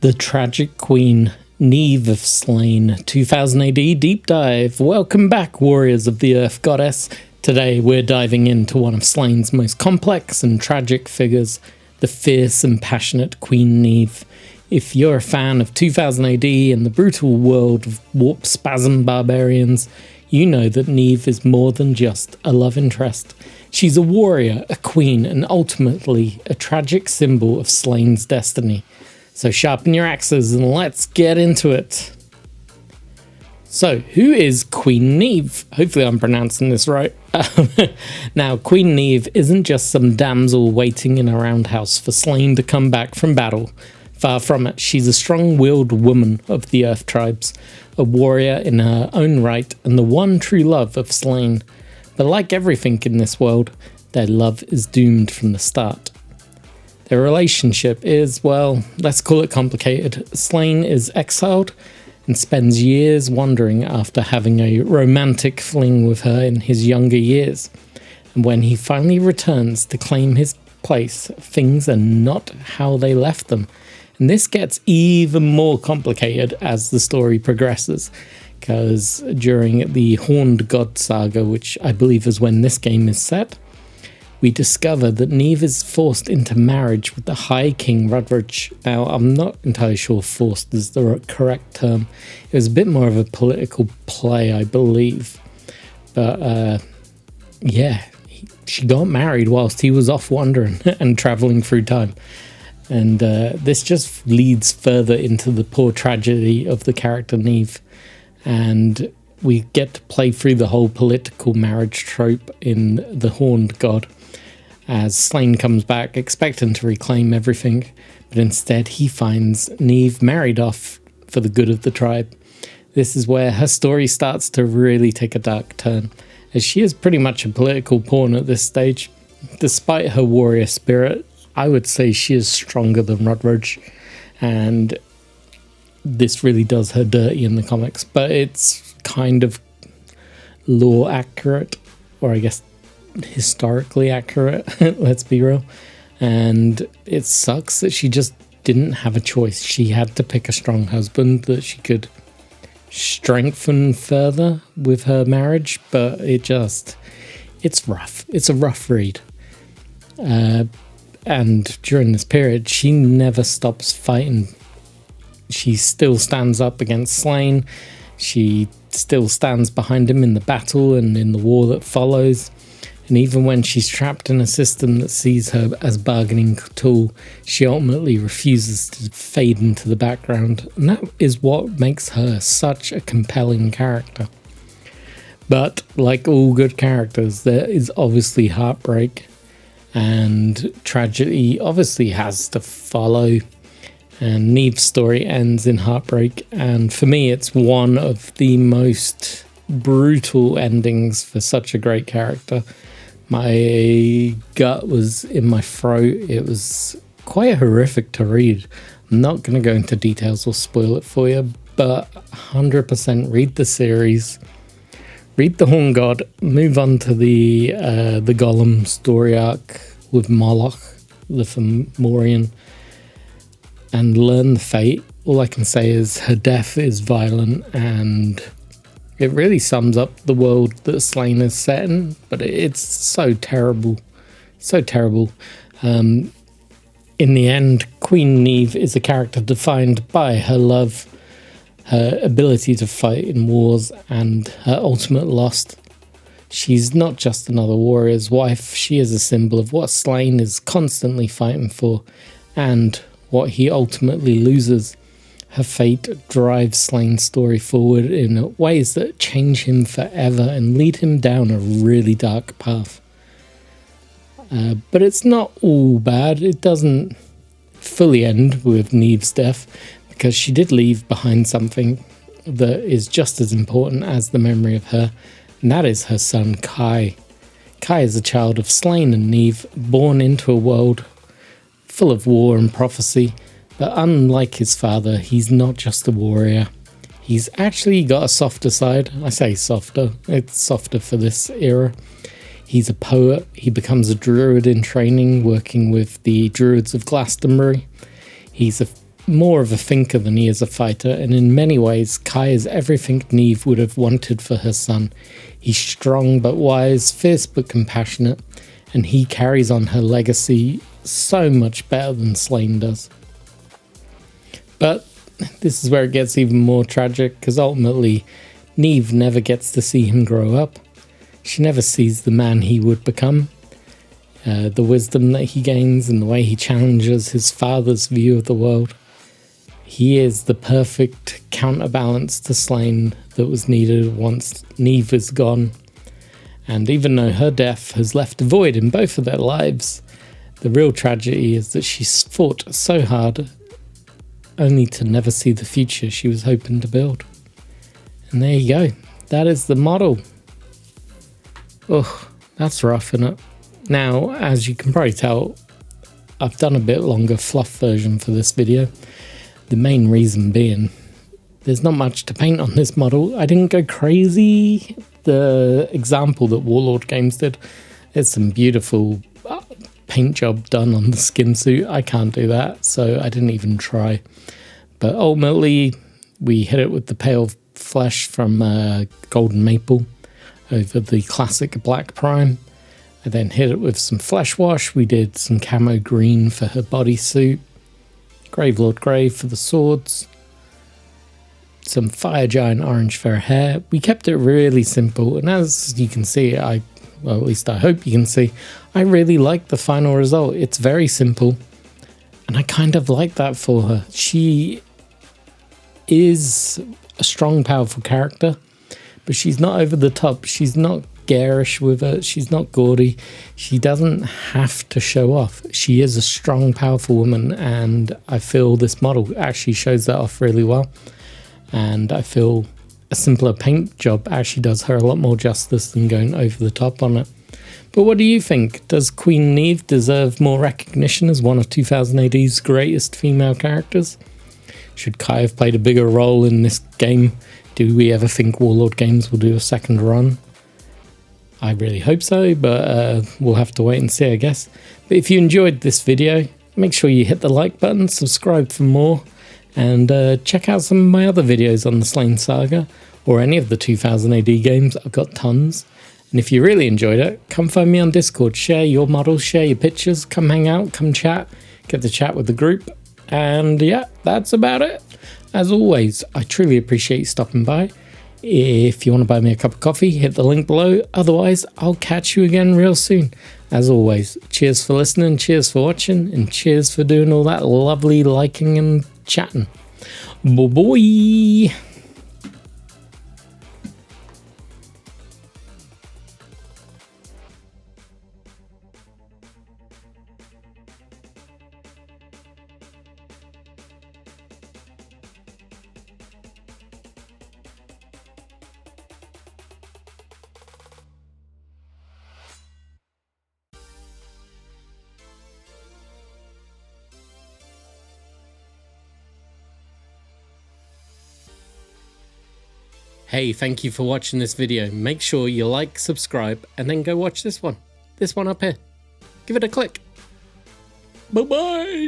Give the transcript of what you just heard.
The Tragic Queen Niamh of Slaine, 2000 AD Deep Dive. Welcome back, Warriors of the Earth Goddess. Today we're diving into one of Slaine's most complex and tragic figures, the fierce and passionate Queen Niamh. If you're a fan of 2000 AD and the brutal world of Warp-Spasm Barbarians, you know that Niamh is more than just a love interest. She's a warrior, a queen, and ultimately a tragic symbol of Slaine's destiny. So sharpen your axes and let's get into it. So, who is Queen Niamh? Hopefully I'm pronouncing this right. Now, Queen Niamh isn't just some damsel waiting in a roundhouse for Slaine to come back from battle. Far from it, she's a strong-willed woman of the Earth Tribes, a warrior in her own right and the one true love of Slaine. But like everything in this world, their love is doomed from the start. Their relationship is, well, let's call it complicated. Slaine is exiled and spends years wandering after having a romantic fling with her in his younger years. And when he finally returns to claim his place, things are not how they left them. And this gets even more complicated as the story progresses, because during the Horned God saga, which I believe is when this game is set, we discover that Niamh is forced into marriage with the High King Rudridge. Now, I'm not entirely sure forced is the correct term. It was a bit more of a political play, I believe. But, yeah, she got married whilst he was off wandering and travelling through time. And this just leads further into the poor tragedy of the character Niamh. And we get to play through the whole political marriage trope in the Horned God, as Slaine comes back expecting to reclaim everything, but instead he finds Niamh married off for the good of the tribe. This is where her story starts to really take a dark turn, as she is pretty much a political pawn at this stage. Despite her warrior spirit, I would say she is stronger than Rudridge, and this really does her dirty in the comics, but it's kind of lore accurate, or I guess historically accurate, let's be real. And it sucks that she just didn't have a choice. She had to pick a strong husband that she could strengthen further with her marriage, but it's rough. It's a rough read. And during this period, she never stops fighting. She still stands up against Slaine. She still stands behind him in the battle and in the war that follows. And even when she's trapped in a system that sees her as a bargaining tool, she ultimately refuses to fade into the background. And that is what makes her such a compelling character. But like all good characters, there is obviously heartbreak. And tragedy obviously has to follow. And Niamh's story ends in heartbreak. And for me, it's one of the most brutal endings for such a great character. My gut was in my throat. It was quite horrific to read. I'm not going to go into details or spoil it for you, but 100% read the series. Read the Horn God, move on to the Golem story arc with Moloch, the Fomorian, and learn the fate. All I can say is her death is violent, and it really sums up the world that Slaine is set in, but it's so terrible. So terrible. In the end, Queen Niamh is a character defined by her love, her ability to fight in wars, and her ultimate loss. She's not just another warrior's wife, she is a symbol of what Slaine is constantly fighting for, and what he ultimately loses. Her fate drives Slaine's story forward in ways that change him forever and lead him down a really dark path. But it's not all bad. It doesn't fully end with Niamh's death, because she did leave behind something that is just as important as the memory of her, and that is her son Kai. Kai is a child of Slaine and Niamh, born into a world full of war and prophecy. But unlike his father, he's not just a warrior. He's actually got a softer side. I say softer. It's softer for this era. He's a poet. He becomes a druid in training, working with the druids of Glastonbury. He's a more of a thinker than he is a fighter, and in many ways Kai is everything Niamh would have wanted for her son. He's strong but wise, fierce but compassionate, and he carries on her legacy so much better than Slaine does. But this is where it gets even more tragic, because ultimately Niamh never gets to see him grow up. She never sees the man he would become, the wisdom that he gains and the way he challenges his father's view of the world. He is the perfect counterbalance to Slaine that was needed once Niamh is gone. And even though her death has left a void in both of their lives, the real tragedy is that she's fought so hard only to never see the future she was hoping to build. And there you go. That is the model. Ugh, that's rough, isn't it? Now, as you can probably tell, I've done a bit longer fluff version for this video. The main reason being, there's not much to paint on this model. I didn't go crazy. The example that Warlord Games did, there's some beautiful paint job done on the skin suit. I can't do that, so I didn't even try. But ultimately, we hit it with the pale flesh from Golden Maple over the classic Black Prime. I then hit it with some flesh wash. We did some camo green for her bodysuit, Gravelord Grey for the swords, some Fire Giant orange for her hair. We kept it really simple, and as you can see, well, at least I hope you can see, I really like the final result. It's very simple, and I kind of like that for her. She is a strong, powerful character, but she's not over the top. She's not garish with it. She's not gaudy. She doesn't have to show off. She is a strong, powerful woman, and I feel this model actually shows that off really well. And I feel a simpler paint job actually does her a lot more justice than going over the top on it. But what do you think? Does Queen Niamh deserve more recognition as one of 2000 AD's greatest female characters? Should Kai have played a bigger role in this game? Do we ever think Warlord Games will do a second run? I really hope so, but we'll have to wait and see, I guess. But if you enjoyed this video, make sure you hit the like button, subscribe for more, and check out some of my other videos on the Slaine saga, or any of the 2000 AD games. I've got tons. And if you really enjoyed it, come find me on Discord, share your models, share your pictures, come hang out, come chat, get to chat with the group. And yeah, that's about it. As always, I truly appreciate you stopping by. If you want to buy me a cup of coffee, hit the link below. Otherwise, I'll catch you again real soon. As always, cheers for listening, cheers for watching, and cheers for doing all that lovely liking and chatting. Bye-bye. Hey, thank you for watching this video. Make sure you like, subscribe, and then go watch this one. This one up here. Give it a click. Bye-bye.